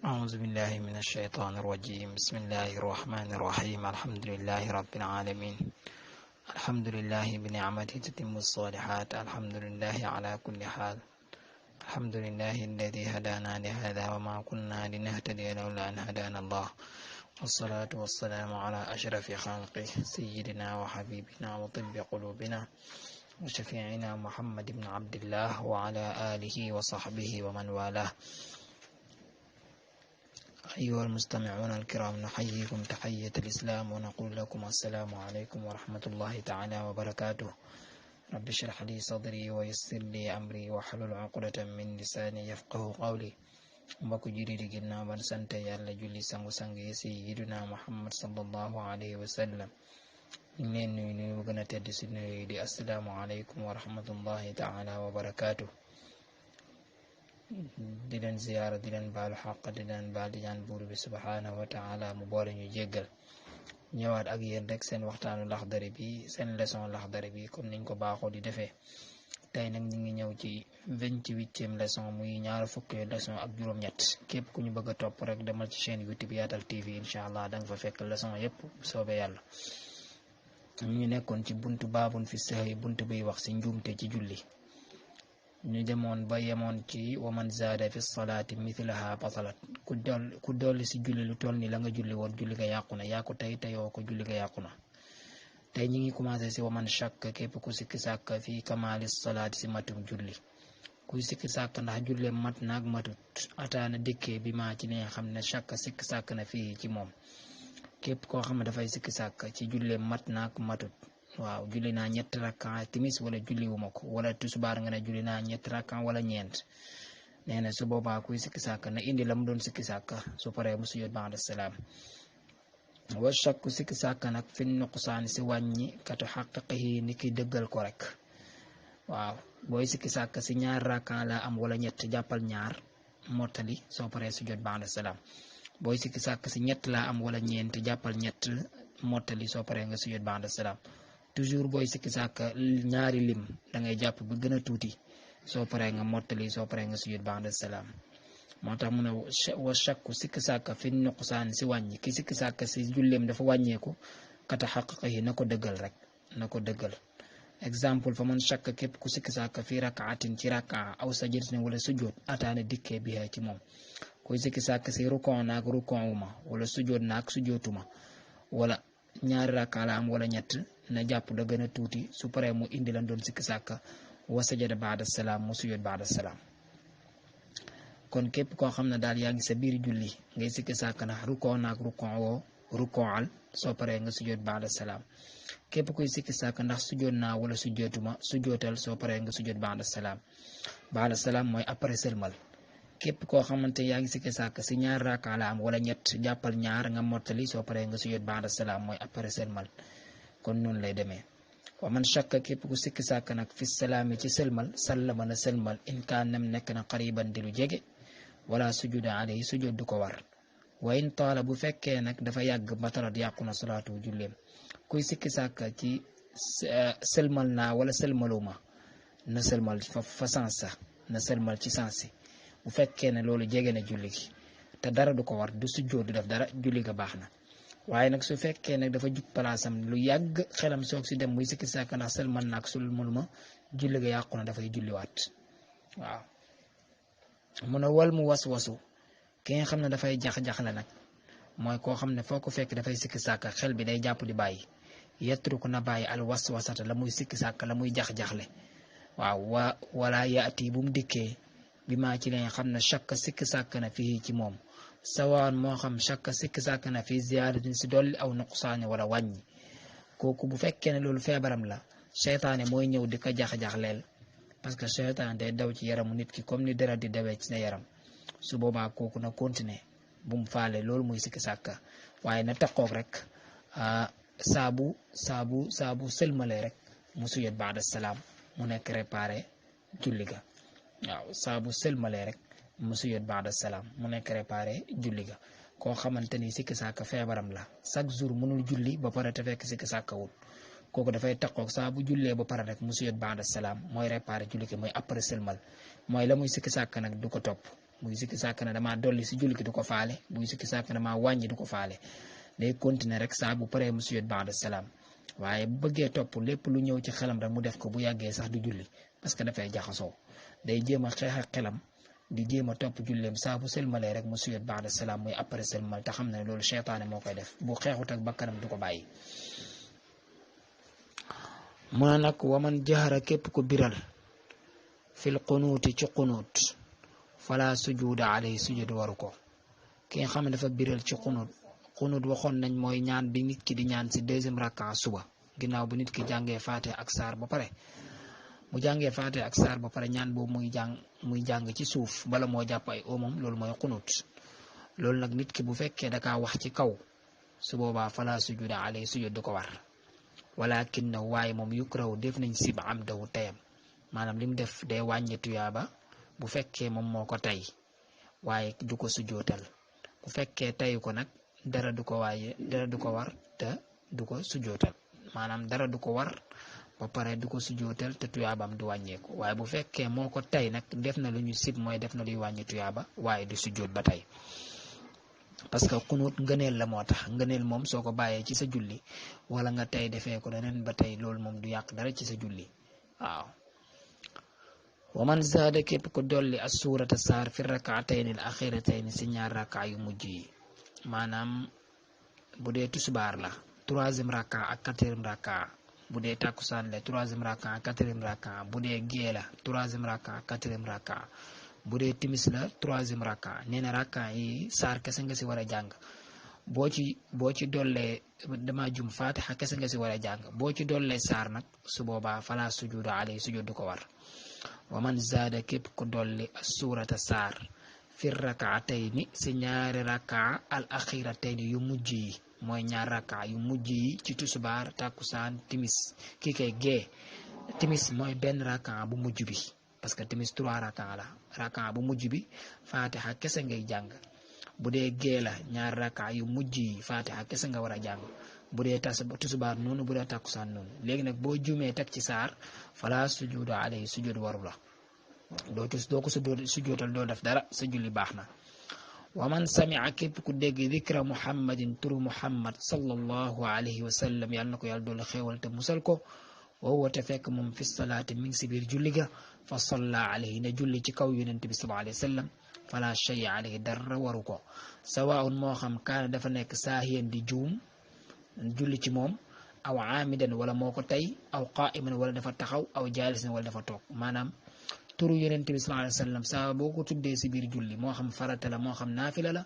أعوذ بالله من الشيطان الرجيم بسم الله الرحمن الرحيم الحمد لله رب العالمين الحمد لله بنعمته تتم الصالحات الحمد لله على كل حال الحمد لله الذي هدانا لهذا وما كنا لنهتدي لولا أن هدانا الله والصلاة والسلام على أشرف خلقه سيدنا وحبيبنا وطب قلوبنا وشفيعنا محمد بن عبد الله وعلى آله وصحبه ومن والاه. أيها المستمعون الكرام نحييكم تحية الإسلام ونقول لكم السلام عليكم ورحمة الله تعالى وبركاته. رب اشرح لي صدري ويسر لي أمري واحلل عقدة من لساني يفقه قولي. mbokk juri di ginnaaw ban sant yàlla julli sangu-sang yi sayyidina Muhammad sallallahu alayhi wa sallam ñu ngi leen nuyu bu gën a tedd si nuyu di assalaamu aleykum wa rahmatullahi taala wa barakaatu. di leen ziyaara di leen baalu xaq di leen baal di ñaan buur bi subhaanahu wa taala mu boole ñu jéggal. ñëwaat ak yéen rek seen waxtaanu Laxdari bi seen leçon Laxdari bi comme niñ ko baaxoo di defee. tey nag ñu ngi ñëw ci 28e leçon muy ñaar fukki leçon ak juróom-ñett. képp ku ñu bëgg a topp rek demal ci chaîne YouTube Yaatal TV incha allah da nga fa fekk leçon yépp soobee yàlla. ñu ngi nekkoon ci buntu baabun fi sahwi buntu biy wax si njuumte ci julli. ñu demoon ba yemoon ci waman zaada fi salaati mithlaha batalat ku dolli si julli lu toll ni la nga julli woon julli ga yàqu na yaa ko tey teyoo ko julli ga yàqu na. tey ñi ngi commencé si waman shakk képp ku sikki sàkk fii kamaali salaati si matum julli. kuy sikki sàkk ndax julleem mat naag matut ataana dikkee bi maa ci li nga xam ne shakk sikki sàkk na fii ci moom. képp koo xam ne dafay sikki sàkk ci julleem mat naag matut. waaw julli naa ñetti rakkan timis wala julli wu ma ko wala tusubaar nga ne julli naa ñetti rakkan wala ñeent. nee na su boobaa kuy sikki sàkk na indi la mu doon sikki sàkk su paree mu sujjóot ba'da salaam. wa shakku sikki sàkk nag fi nuqsaan si wàññi katu xaqiqihi ni ki dëggal ko rek. waaw booy sikki sàkk si ñaar rakkan la am wala ñett jàppal ñaar mottali soo paree sujjóot ba'da salaam. booy sikki sàkk si ñett la am wala ñeent jàppal ñett mottali soo paree nga sujjóot ba'da salaam. toujours booy sikki sàkk ñaari lim da ngay jàpp bu gën a tuuti soo paree nga mottali soo paree nga sujjóot ba'da salaam. moo tax mu ne wa shakku sikki sàkk fi nuqsaan si wàññi ki sikki sàkk si julleem dafa wàññeeku kata xaqiqihi na ko dëggal rek na ko dëggal. exemple fa man shakk képp ku sikki sàkk fi rakaatin ci rakaa aw sajdatin wala sujjóot ataana dikkee bi ci moom. kuy sikki sàkk si rukon naag rukon wuma wala sujjóot naag sujjóotuma wala ñaari rakkaa la am wala ñett na jàpp da gën a tuuti su paree mu indi lan doon sikki sàkk wa sajada ba'da salaam mu sujjóot ba'da salaam. kon képp koo xam ne daal yaa ngi sa biir julli ngay sikki sàkk ndax rukon naag rukon woo rukonal soo paree nga sujjóot ba'da salaam. képp kuy sikki sàkk ndax sujjóot naa wala sujjóotuma sujjóotal soo paree nga sujjóot ba'da salaam. ba'da salaam mooy après sëlmal. képp koo xamante yaa ngi sikki sàkk si ñaar rakka la am wala ñett jàppal ñaar nga mottali soo paree nga sujjóot ba'da salaam mooy après sëlmal. kon noonu lay demee. wa man shakka képp ku sikki sàkk nag fi salaami ci sëlmal sallama na sëlmal in kaanam nekk na qariban di lu jege wala sujuda alayhi sujud du ko war. wa in taala bu fekkee nag dafa yàgg batalat yàqu na salaatu julleem. kuy sikki sàkk ci sëlmal naa wala sëlmaluma na sëlmal fa sansa na sëlmal ci sansi bu fekkee ne loolu jege na julli gi te dara du ko war du sujud du def dara julli ga baax na. waaye nag su fekkee nag dafa jug palaasam lu yàgg xelam soog si dem muy sikki sàkk ndax sëlmal naag sëlmaluma julli ga yàqu na dafay julliwaat. waaw mu ne wal mu was-wasu ki nga xam ne dafay jax-jaxle nag mooy koo xam ne foo ko fekk dafay sikki sàkk xel bi day jàpp di bàyyi yetruku na bàyyi al was-wasata la muy sikki sàkk la muy jax-jaxle. waaw wala yaati bu mu dikkee bi maa ci li nga xam ne shakk sikki sàkk na fii ci moom sawaan moo xam shakk sikki sàkk na fii ziyaadatin si dolli aw nuqsaani wala wàññi. kooku bu fekkee ne loolu feebaram la seytaane mooy ñëw di ko jax-jaxleel parce que seytaane day daw ci yaramu nit ki comme ni dara di dawee ci sa yaram. su boobaa kooku na continuer bu mu faale loolu muy sikki sàkka waaye na taqoog rek saabu sëlmalee rek mu sujjóot ba'da salaam mu nekk réparé julli ga. waaw saabu sëlmalee rek mu sujjóot ba'da salaam mu nekk réparé julli ga. koo xamante ni sikki sàkka feebaram la chaque jour mënul julli ba pare te fekk sikki sàkka wul kooku dafay taqoog saa bu jullee ba pare rek mu sujjóot ba'da salaam mooy réparé julli ga mooy après sëlmal mooy la muy sikki sàkka nag du ko topp buy sikki sàkk ne dama dolli si julli gi du ko faale buy sikki sàkk ne dama wàññi du ko faale day continuer rek saa bu paree mu sujjóot ba'da salaam waaye bu bëggee topp lépp lu ñëw ci xelam rek mu def ko bu yàggee sax du julli parce que dafay jaxasoo day jéem a xeex ak xelam di jéem a topp julleem saa bu sëlmalee rek mu sujjóot ba'da salaam muy après sëlmal te xam ne loolu seytaane moo koy def bu xeexut ak bakkanam du ko bàyyi. mu ne nag waman jahara képp ku biral fil qunuuti ci qunuut fala sujuuda alayhi sujud waru ko ki nga xam ne dafa biral ci qunuut waxoon nañ mooy ñaan bi nit ki di ñaan si deuxième rakka suba ginnaaw bu nit ki jàngee faate ak saar ba pare mu jàngee faate ak saar ba pare ñaan boobu muy jàng ci suuf bala moo jàpp ay omam loolu mooy qunuut loolu nag nit ki bu fekkee dakaa wax ci kaw su boobaa fala sujuuda alayhi sujud du ko war walakin na waaye moom yukrahu def nañ sib am dawu tayam maanaam li mu def day wàññi tuyaaba bu fekkee moom moo ko tay waaye du ko sujootal bu fekkee tayu ko nag dara du ko war te du ko sujootal maanaam dara du ko war ba pare du ko sujootal te tuyaabam du wàññeeku waaye bu fekkee moo ko tay nag def na lu ñu sib mooy def na luy wàññi tuyaaba waaye du sujoot ba tey parce que xunut ngëneel la moo tax ngëneel moom soo ko bàyyee ci sa julli wala nga tey defee ko leneen ba tey loolu moom du yàq dara ci sa julli waaw. wa man zaada képp ko dolli as suurata saar fi rakaatayni al axiratayni si ñaar raka yu mujj yi maanaam bu dee tusbaar la troisième raka ak quatrième raka bu dee takkusaan la troisième raka ak quatrième raka bu dee gée la troisième raka ak quatrième raka bu dee timis la troisième raka nee na raka yi saar kese nga si war a jàng boo ci dollee dama jum faatixa kese nga si war a jàng boo ci dollee saar nag su boobaa fala sujuda alay sujud du ko war. wa man zaada képp ku dolli suurata saar fi rakaatayni si ñaari raka al axiratayni yu mujj yi mooy ñaar raka yu mujj yi ci tusubaar takkusaan timis kii kay gee timis mooy benn raka bu mujj bi parce que timis 3 raka la raka bu mujj bi faatixa kese ngay jàng bu dee gee la ñaar raka yu mujj yi faatixa kese nga war a jàng bu dee tusubaar noonu bu dee takkusaan noonu léegi nag boo jumee teg ci saar fala sujuda alayhi sujud waru la doo ko sujootal doo def dara sa julli baax na. wa man samia képp ku dégg dikra muhammadin turu muhammad sallallahu alayhi wa sallam yàlla na ko yàlla doole xéewal te musal ko woowa te fekk moom fi salaati mi ngi si biir julli ga fa salla alayhi na julli ci kaw yonent bi sallallahu alayhi wa sallam fala shay alayhi dara waru ko sawaun moo xam kaana dafa nekk saahiyan di juum julli ci moom aw aamidan wala moo ko tey aw qaa'iman wala dafa taxaw aw jaalisan wala dafa toog maanaam turu yonent bi sallallahu alayhi wa sallam saa boo ko tuddee si biir julli moo xam farata la moo xam naafila la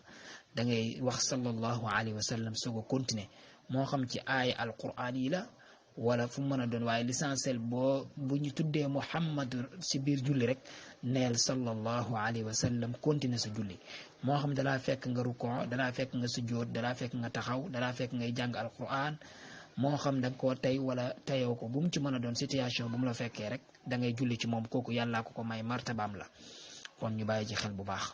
da ngay wax sallallahu alayhi wa sallam soog a continuer moo xam ci aaya alquran yi la wala fu mën a doon waaye l'essentiel bu ñu tuddee muhammad si biir julli rek neel sallallahu alayhi wa sallam continuer sa julli moo xam dalaa fekk nga rukoo dalaa fekk nga sujjoot dalaa fekk nga taxaw dalaa fekk ngay jàng alquran moo xam da nga koo tey wala teyoo ko bu mu ci mën a doon situation bu mu la fekkee rek da ngay julli ci moom kooku yàllaa ko may martabaam la kon ñu bàyyi ci xel bu baax.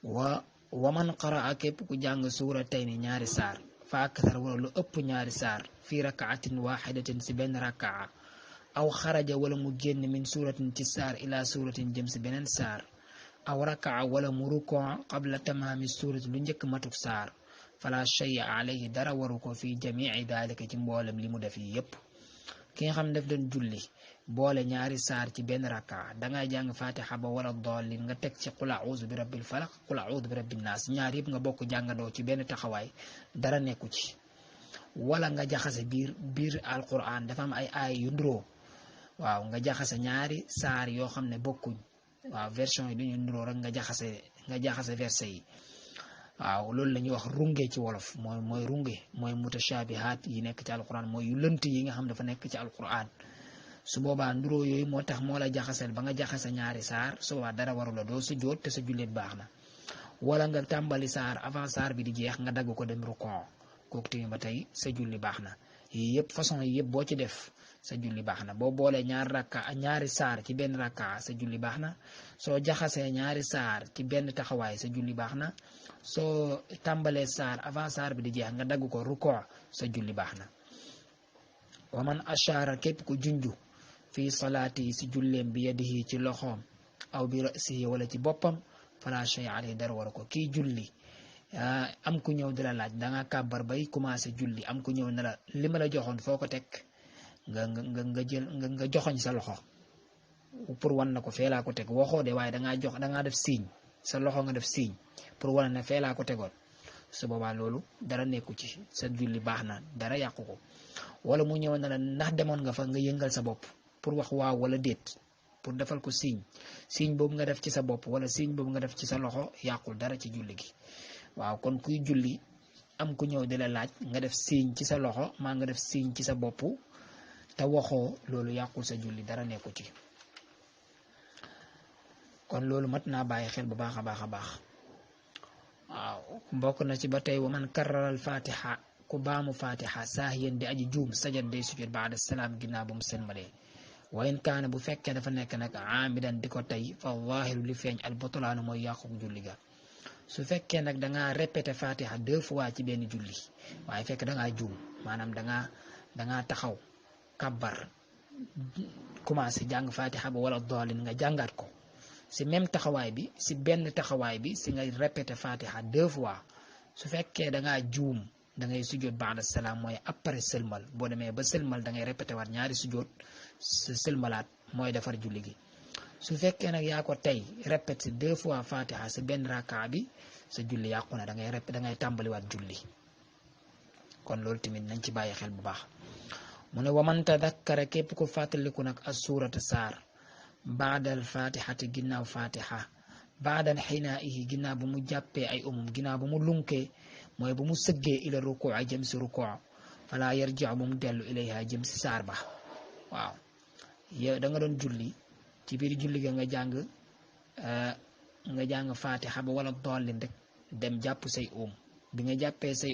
wa man qaraa képp ku jàng suuratayni ñaari saar fa akthar wala lu ëpp ñaari saar fi rakaatin waxidatin si benn rakaa aw xaraja wala mu génn min suuratin ci saar ila suuratin jëm si beneen saar aw rakaa wala mu rukoo qabla tamaami suurati lu njëkk matuk saar fala shay alayhi dara waru ko fi jamii dalika ci mboolem li mu def yi yépp ki nga xam ne daf doon julli boole ñaari saar ci benn rakka dangay jàng fatiha ba wala dallin nga teg ci qul a'udhu bi rabbil falaq qul a'udhu bi rabbin nas ñaar yëpp nga bokk jàngandoo ci benn taxawaay dara nekku ci wala nga jaxase biir alquran dafa am ay aay yu nduroo waaw nga jaxase ñaari saar yoo xam ne bokkuñ waaw version yi duñu nduroo rek nga jaxase verset yi waaw loolu la ñuy wax runge ci wolof mooy runge mooy mutashabihat yi nekk ci alquran mooy yu lënt yi nga xam dafa nekk ci alquran su boobaa nduroo yooyu moo tax moo la jaxaseel ba nga jaxase ñaari saar su boobaa dara waru la doo sujjóot te sa julleet baax na wala nga tàmbali saar avant saar bi di jeex nga dagg ko dem rukon kooku tamit ba tey sa julli baax na yii yëpp façon yi yëpp boo ci def sa julli baax na boo boolee ñaari saar ci benn rakka sa julli baax na soo jaxasee ñaari saar ci benn taxawaay sa julli baax na soo tàmbalee saar avant saar bi di jeex nga dagg ko rukoo sa julli baax na. wa man ashara képp ku junju fii salaati si julleem bi yadihi ci loxoom aw bi rasihi wala ci boppam fala shay alayhi dara war ko kii julli am ku ñëw di la laaj da nga kàbbar bay commencé julli am ku ñëw ne la li ma la joxoon foo ko teg nga jël nga joxoñ sa loxo pour wan na ko fee laa ko teg waxoo de waaye dangaa def signe sa loxo nga def signe pour wan ne fee laa ko tegoon su boobaa loolu dara nekku ci sa julli baax na dara yàqu ko wala mu ñëw ne la ndax demoon nga fa nga yëngal sa bopp pour wax waaw wala déet pour defal ko signe boobu nga def ci sa bopp wala signe boobu nga def ci sa loxo yàqul dara ci julli gi waaw kon kuy julli am ku ñëw di la laaj nga def signe ci sa loxo maa nga def signe ci sa bopp te waxoo loolu yàqul sa julli dara nekku ci kon loolu mat naa bàyyi xel bu baax a baax a baax waaw bokk na ci ba tey wa man karraral fatiha ku baamu fatiha saahiyan di aji juum sajad day sujud baada salaam ginnaaw ba mu selmalee wa in kaana bu fekkee dafa nekk nag aamidan di ko tey fa zaahiru li feeñ al butlaanu mooy yàqu julli ga su fekkee nag dangaa répété fatiha 2 fois ci benn julli waaye fekk dangaa juum maanaam dangaa taxaw kabbar commencé jàng fatiha ba wala daalin nga jàngaat ko si même taxawaay bi si benn taxawaay bi si nga répété fatiha 2 fois su fekkee dangaa juum da ngay sujjoot ba'da salaam mooy après sëlmal boo demee ba sëlmal da ngay répété waat ñaari sujjoot sa sëlmalaat mooy defar julli gi su fekkee nag yaa ko tey répété 2 fois fatiha si benn raka bi sa julli yàqu na da ngay tàmbaliwaat julli kon loolu tamit nañ ci bàyyi xel bu baax mu ne waman tadakkara képp ko fàttaliku nag as suurata saar baadal fatihati ginnaaw fatiha baadal xinaa'ihi ginnaaw bu mu jàppee ay ginnaaw bu mu lunkee mooy bu mu sëggee ila rukuu jëm si rukuu fala yarji'u bu mu dellu ilayha jëm si saar ba waaw yow da nga doon julli ci biir julli ga nga jàng fatiha ba wala dollin rek dem jàpp say bi nga jàppee say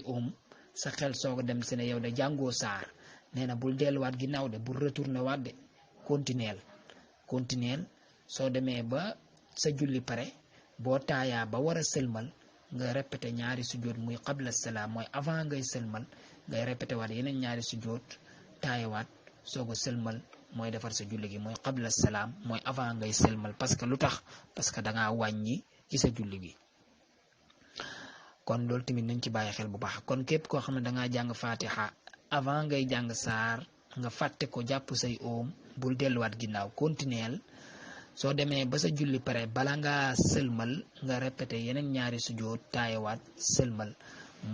sa xel soog a dem si ne yow de jàngoo saar nee na bul delluwaat ginnaaw de bul retourné waat de continuel soo demee ba sa julli pare boo taayaa ba war a sëlmal nga répété ñaari sujjoot muy qabla salaam mooy avant ngay sëlmal ngay répété waat yeneen ñaari sujjoot taayawaat soog a sëlmal mooy defar sa julli gi mooy qabla salaam mooy avant ngay sëlmal parce que lu tax parce que dangaa wàññi ci sa julli gi kon loolu tamit nañ ci bàyyi xel bu baax kon képp koo xam ne dangaa jàng fatiha avant ngay jàng saar nga fàtte ko jàpp say bul delluwaat ginnaaw continuel soo demee ba sa julli pare bala ngaa sëlmal nga répété yeneen ñaari sujjoot taayawaat sëlmal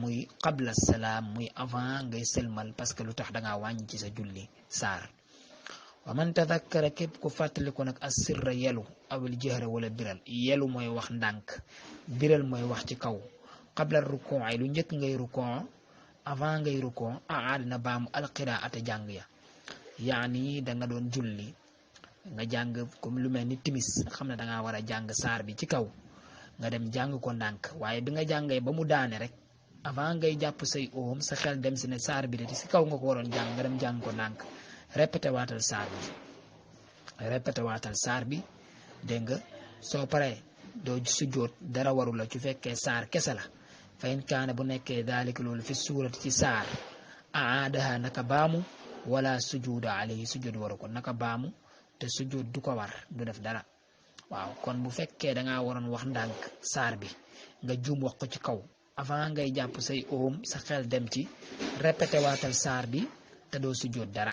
muy qabla salaam muy avant ngay sëlmal parce que lu tax dangaa wàññi ci sa julli saar wa man tadakkara képp ku fàttaliku nag as sirra yelu awil jahra wala biral yelu mooy wax ndànk biral mooy wax ci kaw qabla rukuu ay lu njëkk ngay rukuu avant ngay rukuu aadna baamu alqiraata jàng ya yaani da nga doon julli nga jàng comme lu mel ni timis xam ne dangaa war a jàng saar bi ci kaw nga dem jàng ko ndànk waaye bi nga jàngee ba mu daane rek avant ngay jàpp say sa xel dem si ne saar bi de si kaw nga ko waroon jàng nga dem jàng ko ndànk répété waatal saar bi dégg nga soo paree doo sujjoot dara waru la ci fekkee saar kese la fa in kaana bu nekkee daalika loolu fi suurati ci saar aadaha naka baamu wala sujuuda alayhi sujud waru ko naka baamu te sujud du ko war du def dara waaw kon bu fekkee dangaa waroon wax ndànk saar bi nga juum wax ko ci kaw avant ngay jàpp say sa xel dem ci répété waatal saar bi te doo sujud dara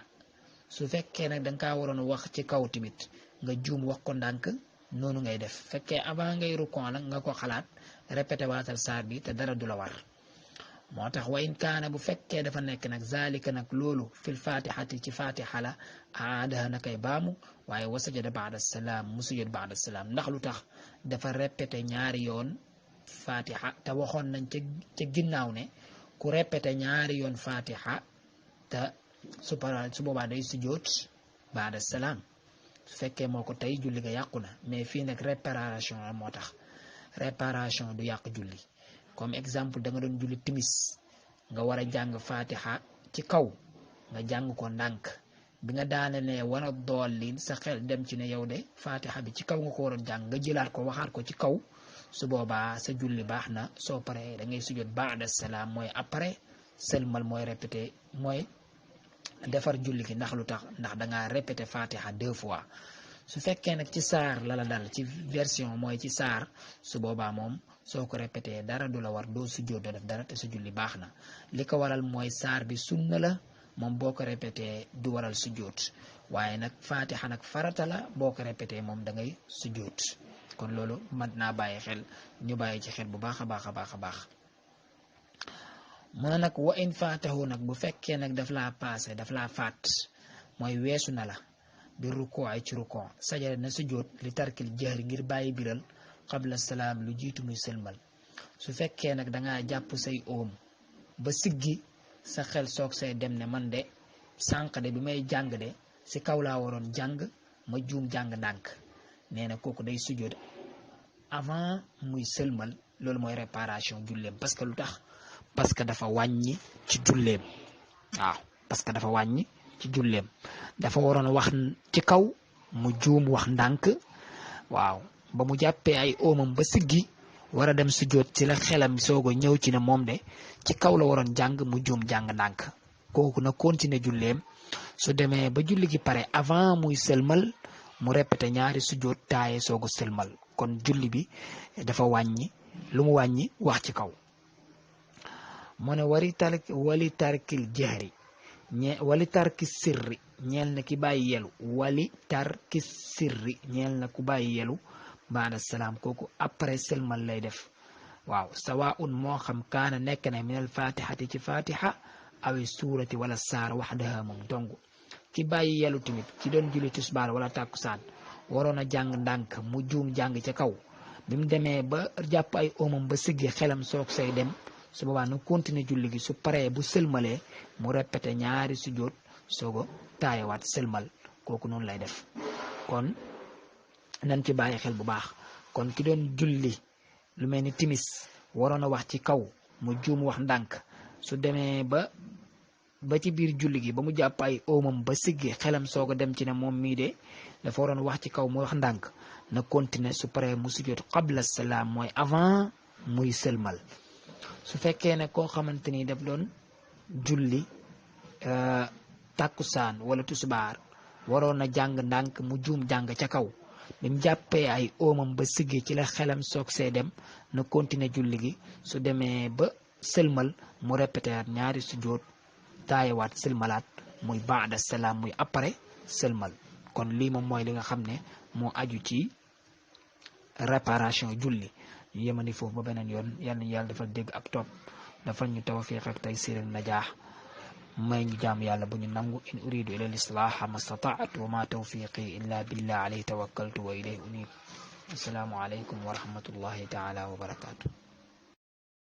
su fekkee nag danga kaa waroon wax ci kaw tamit nga juum wax ko ndànk noonu ngay def fekkee avant ngay rukon la nga ko xalaat répété waatal saar bi te dara du la war moo tax wa in kaana bu fekkee dafa nekk nag zalika nag loolu fil fatihati ci fatiha la aadaha na koy baamu waaye wa sajada baada salaam mu sujud baada salaam ndax lu tax dafa répété ñaari yoon fatiha te waxoon nañ ca ginnaaw ne ku répété ñaari yoon fatiha te su boobaa day sujud baada salaam su fekkee moo ko tey julli ga yàqu na mais fii nag réparation la moo tax réparation du yàq julli comme exemple da nga doon julli timis nga war a jàng fatiha ci kaw nga jàng ko ndànk bi nga daane ne wala doolin sa xel dem ci ne yow de fatiha bi ci kaw nga ko waroon jàng nga jëlaat ko waxaat ko ci kaw su boobaa sa julli baax na soo paree da ngay sujjoot baada salaam mooy après sëlmal mooy répété mooy defar julli gi ndax lu tax ndax dangaa répété fatiha 2 fois su fekkee nag ci saar la dal ci version mooy ci saar su boobaa moom soo ko répété dara du la war doo sujjóot doo def dara te sa julli baax na li ko waral mooy saar bi sunna la moom boo ko répété du waral sujjóot waaye nag faatixa nag farata la boo ko répété moom da ngay sujjóot kon loolu mat naa bàyyi xel ñu bàyyi ci xel bu baax a baax a baax a baax mu ne nag wa in faatahu nag bu fekkee nag daf laa paase daf laa faat mooy weesu na la bi rukkoo ay ci rukkoo sajada na sujjóot li tarkil jahri ngir bàyyi biral qabla salaam lu jiitu muy sëlmal su fekkee nag dangaa jàpp say oom ba siggi sa xel soog say dem ne man de sànq de bi may jàng de si kaw laa waroon jàng ma juum jàng ndànk nee na kooku day sujjóot avant muy sëlmal loolu mooy réparation julleem parce que lu tax parce que dafa wàññi ci julleem waaw parce que dafa wàññi ci julleem dafa waroon wax ci kaw mu juum wax ndànk waaw ba mu jàppee ay oomam ba siggi war a dem sujjóot ci la xelam soog a ñëw ci ne moom de ci kaw la waroon jàng mu juum jàng ndànk kooku na continuer julleem su demee ba julli gi pare avant muy sëlmal mu répété ñaari sujjóot taaye soog a sëlmal kon julli bi dafa wàññi lu mu wàññi wax ci kaw mu ne wali tarkil jahri wali tarki sirri ñeel na ki bàyyi yelu wali tarki sirri ñeel na ku bàyyi yelu baada salaam kooku après sëlmal lay def waaw sawaun moo xam kaana nekk na min al fatihati ci fatiha awi suurati wala saar waxdaha moom dong ki bàyyi yelu tamit ki doon julli tisbaar wala tàkkusaan waroon a jàng ndànk mu juum jàng ca kaw bi mu demee ba jàpp ay omam ba siggi xelam soog say dem su boobaa nu continuer julli gi su paree bu sëlmalee mu répété ñaari sujjóot soog a taayewaat sëlmal kooku noonu lay def kon nan ci bàyyi xel bu baax kon ki doon julli lu mel ni timis waroon a wax ci kaw mu juum wax ndànk su demee ba ci biir julli gi ba mu jàpp ay omam ba siggi xelam soog a dem ci ne moom mii de dafa waroon wax ci kaw mu wax ndànk na continuer su paree mu sujjóot qabla salaam mooy avant muy sëlmal su fekkee ne koo xamante ni daf doon julli tàkkusaan wala tusubaar waroon a jàng ndànk mu juum jàng ca kaw bi mu jàppee ay oomam ba siggi ci la xelam soog see dem na continuer julli gi su demee ba sëlmal mu répété at ñaari sujjóot taayewaat sëlmalaat muy baada salaam muy après sëlmal kon lii moom mooy li nga xam ne moo aju ci réparation julli ñu yemani foofu ba beneen yoon yal nañu yàlla defal dégg ak topp defal ñu tawfiq ak taysir ak najaax may ñu jaam yàlla bu ñu nangu in uridu ila lislaaha ma stataatu wa ma tawfiqi illa billah alayhi tawakkaltu wa ilayhi unib assalaamu alaykum wa rahmatullahi taala wa barakatuh